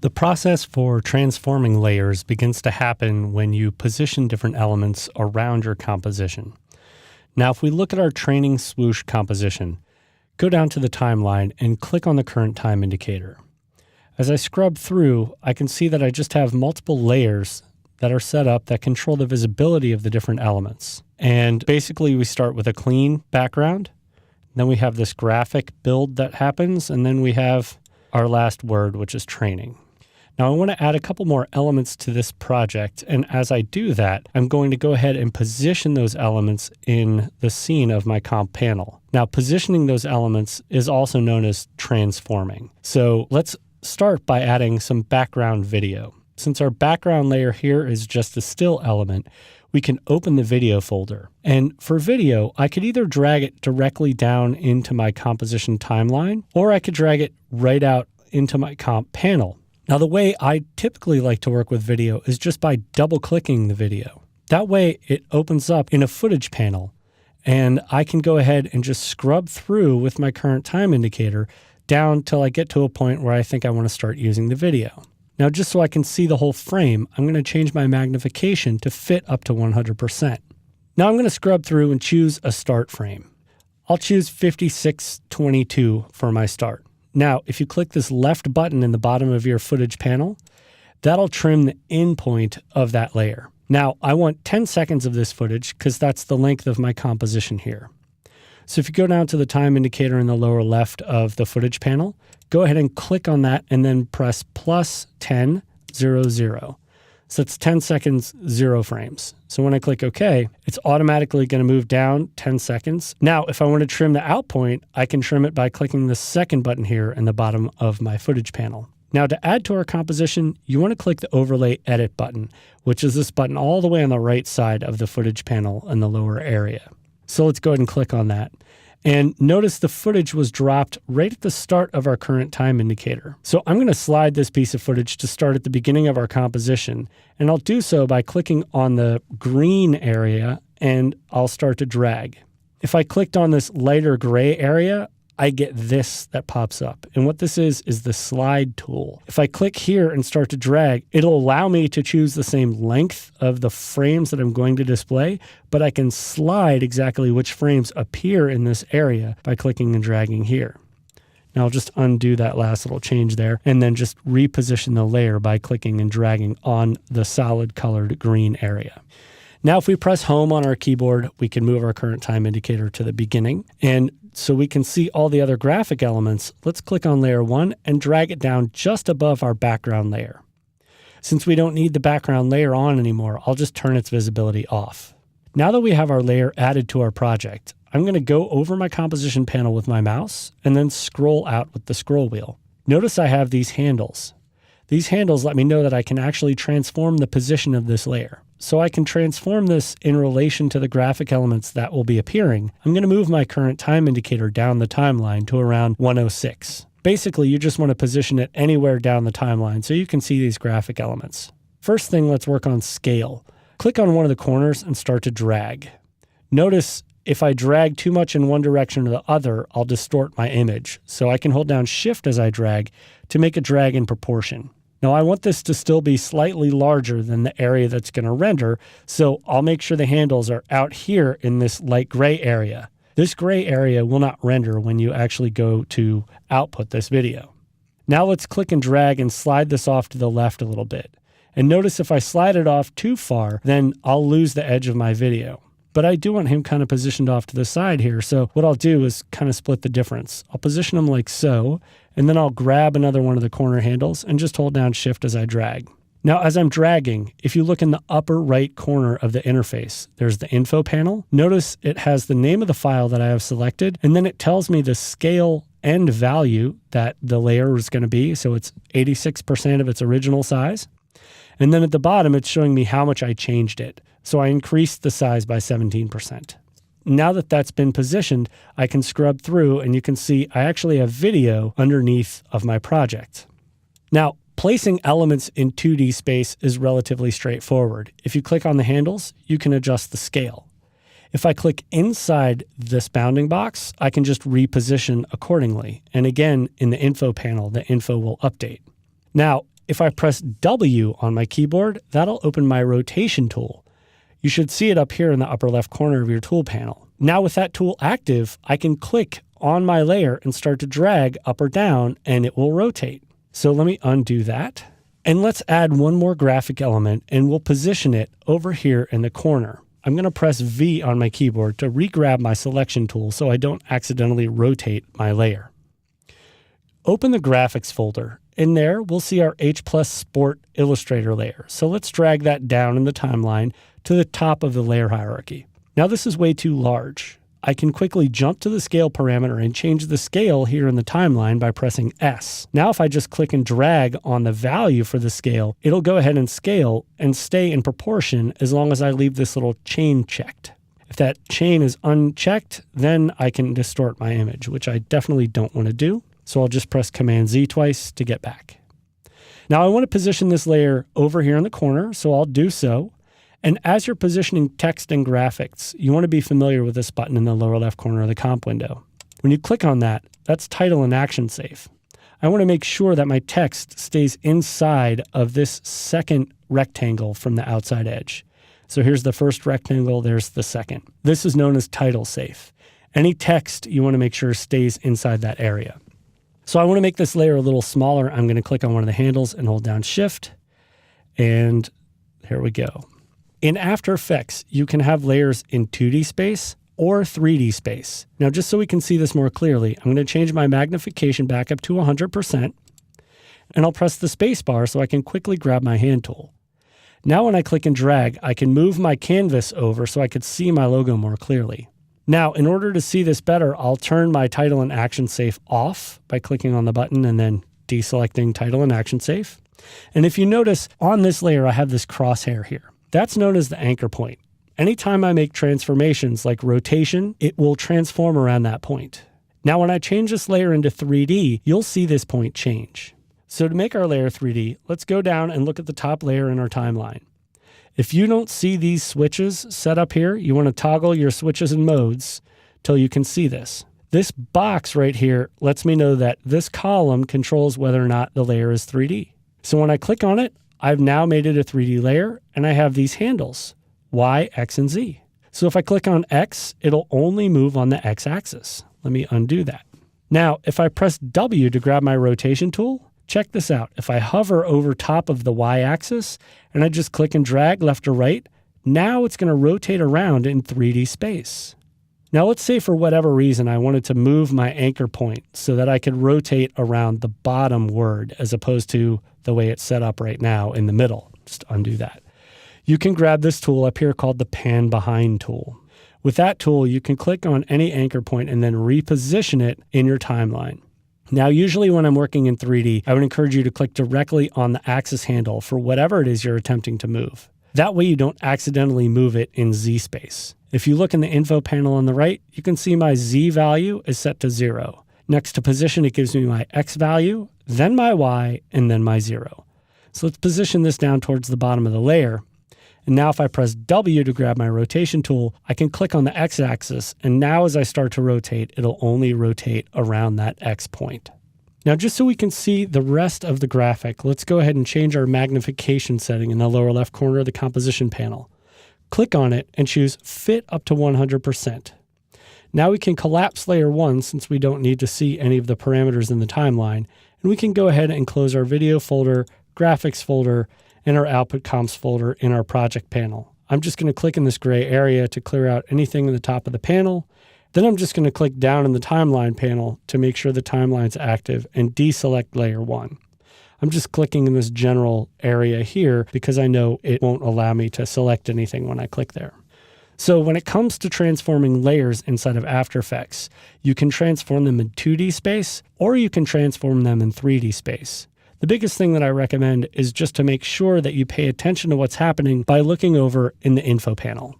The process for transforming layers begins to happen when you position different elements around your composition. Now, if we look at our training swoosh composition, go down to the timeline and click on the current time indicator. As I scrub through, I can see that I just have multiple layers that are set up that control the visibility of the different elements. And basically we start with a clean background, then we have this graphic build that happens, and then we have our last word, which is training. Now I want to add a couple more elements to this project, and as I do that, I'm going to go ahead and position those elements in the scene of my comp panel. Now positioning those elements is also known as transforming. So let's start by adding some background video. Since our background layer here is just a still element, we can open the video folder. And for video, I could either drag it directly down into my composition timeline, or I could drag it right out into my comp panel. Now, the way I typically like to work with video is just by double-clicking the video. That way, it opens up in a footage panel, and I can go ahead and just scrub through with my current time indicator down till I get to a point where I think I want to start using the video. Now, just so I can see the whole frame, I'm going to change my magnification to fit up to 100%. Now I'm going to scrub through and choose a start frame. I'll choose 5622 for my start. Now, if you click this left button in the bottom of your footage panel, that'll trim the in point of that layer. Now, I want 10 seconds of this footage because that's the length of my composition here. So if you go down to the time indicator in the lower left of the footage panel, go ahead and click on that and then press plus 10, 0, 0. So it's 10 seconds, 0 frames. So when I click OK, it's automatically going to move down 10 seconds. Now, if I want to trim the out point, I can trim it by clicking the second button here in the bottom of my footage panel. Now, to add to our composition, you want to click the Overlay Edit button, which is this button all the way on the right side of the footage panel in the lower area. So let's go ahead and click on that. And notice the footage was dropped right at the start of our current time indicator. So I'm going to slide this piece of footage to start at the beginning of our composition, and I'll do so by clicking on the green area, and I'll start to drag. If I clicked on this lighter gray area, I get this that pops up. And what this is the slide tool. If I click here and start to drag, it'll allow me to choose the same length of the frames that I'm going to display, but I can slide exactly which frames appear in this area by clicking and dragging here. Now I'll just undo that last little change there and then just reposition the layer by clicking and dragging on the solid colored green area. Now, if we press home on our keyboard, we can move our current time indicator to the beginning. And so we can see all the other graphic elements. Let's click on layer 1 and drag it down just above our background layer. Since we don't need the background layer on anymore, I'll just turn its visibility off. Now that we have our layer added to our project, I'm going to go over my composition panel with my mouse and then scroll out with the scroll wheel. Notice I have these handles. These handles let me know that I can actually transform the position of this layer. So I can transform this in relation to the graphic elements that will be appearing. I'm going to move my current time indicator down the timeline to around 106. Basically, you just want to position it anywhere down the timeline so you can see these graphic elements. First thing, let's work on scale. Click on one of the corners and start to drag. Notice if I drag too much in one direction or the other, I'll distort my image. So I can hold down Shift as I drag to make it drag in proportion. Now I want this to still be slightly larger than the area that's going to render, so I'll make sure the handles are out here in this light gray area. This gray area will not render when you actually go to output this video. Now let's click and drag and slide this off to the left a little bit. And notice if I slide it off too far, then I'll lose the edge of my video. But I do want him kind of positioned off to the side here, so what I'll do is kind of split the difference. I'll position him like so, and then I'll grab another one of the corner handles and just hold down Shift as I drag. Now, as I'm dragging, if you look in the upper right corner of the interface, there's the info panel. Notice it has the name of the file that I have selected, and then it tells me the scale and value that the layer is going to be. So it's 86% of its original size. And then at the bottom, it's showing me how much I changed it. So I increased the size by 17%. Now that that's been positioned, I can scrub through and you can see I actually have video underneath of my project. Now, placing elements in 2D space is relatively straightforward. If you click on the handles, you can adjust the scale. If I click inside this bounding box, I can just reposition accordingly. And again, in the info panel, the info will update. Now, If I press W on my keyboard, that'll open my rotation tool. You should see it up here in the upper left corner of your tool panel. Now with that tool active, I can click on my layer and start to drag up or down, and it will rotate. So let me undo that. And let's add one more graphic element, and we'll position it over here in the corner. I'm going to press V on my keyboard to re-grab my selection tool so I don't accidentally rotate my layer. Open the graphics folder. In there, we'll see our H+ Sport Illustrator layer. So let's drag that down in the timeline to the top of the layer hierarchy. Now this is way too large. I can quickly jump to the scale parameter and change the scale here in the timeline by pressing S. Now if I just click and drag on the value for the scale, it'll go ahead and scale and stay in proportion as long as I leave this little chain checked. If that chain is unchecked, then I can distort my image, which I definitely don't want to do. So I'll just press Command Z twice to get back. Now I want to position this layer over here in the corner, so I'll do so. And as you're positioning text and graphics, you want to be familiar with this button in the lower left corner of the comp window. When you click on that, that's title and action safe. I want to make sure that my text stays inside of this second rectangle from the outside edge. So here's the first rectangle, there's the second. This is known as title safe. Any text you want to make sure stays inside that area. So I want to make this layer a little smaller. I'm going to click on one of the handles and hold down Shift. And here we go. In After Effects, you can have layers in 2D space or 3D space. Now, just so we can see this more clearly, I'm going to change my magnification back up to 100%, and I'll press the space bar so I can quickly grab my hand tool. Now when I click and drag, I can move my canvas over so I could see my logo more clearly. Now, in order to see this better, I'll turn my title and action safe off by clicking on the button and then deselecting title and action safe. And if you notice, on this layer, I have this crosshair here. That's known as the anchor point. Anytime I make transformations like rotation, it will transform around that point. Now, when I change this layer into 3D, you'll see this point change. So to make our layer 3D, let's go down and look at the top layer in our timeline. If you don't see these switches set up here, you want to toggle your switches and modes till you can see this. This box right here lets me know that this column controls whether or not the layer is 3D. So when I click on it, I've now made it a 3D layer, and I have these handles, Y, X, and Z. So if I click on X, it'll only move on the X axis. Let me undo that. Now, if I press W to grab my rotation tool, check this out. If I hover over top of the Y axis, and I just click and drag left or right, now it's going to rotate around in 3D space. Now let's say for whatever reason I wanted to move my anchor point so that I could rotate around the bottom word as opposed to the way it's set up right now in the middle. Just undo that. You can grab this tool up here called the Pan Behind tool. With that tool, you can click on any anchor point and then reposition it in your timeline. Now, usually when I'm working in 3D, I would encourage you to click directly on the axis handle for whatever it is you're attempting to move. That way you don't accidentally move it in Z space. If you look in the info panel on the right, you can see my Z value is set to 0. Next to position, it gives me my X value, then my Y, and then my 0. So let's position this down towards the bottom of the layer. And now if I press W to grab my rotation tool, I can click on the X axis. And now as I start to rotate, it'll only rotate around that X point. Now, just so we can see the rest of the graphic, let's go ahead and change our magnification setting in the lower left corner of the composition panel. Click on it and choose Fit up to 100%. Now we can collapse layer 1 since we don't need to see any of the parameters in the timeline, and we can go ahead and close our video folder, graphics folder, and our output comps folder in our project panel. I'm just going to click in this gray area to clear out anything in the top of the panel. Then I'm just going to click down in the timeline panel to make sure the timeline's active and deselect layer 1. I'm just clicking in this general area here because I know it won't allow me to select anything when I click there. So when it comes to transforming layers inside of After Effects, you can transform them in 2D space or you can transform them in 3D space. The biggest thing that I recommend is just to make sure that you pay attention to what's happening by looking over in the info panel.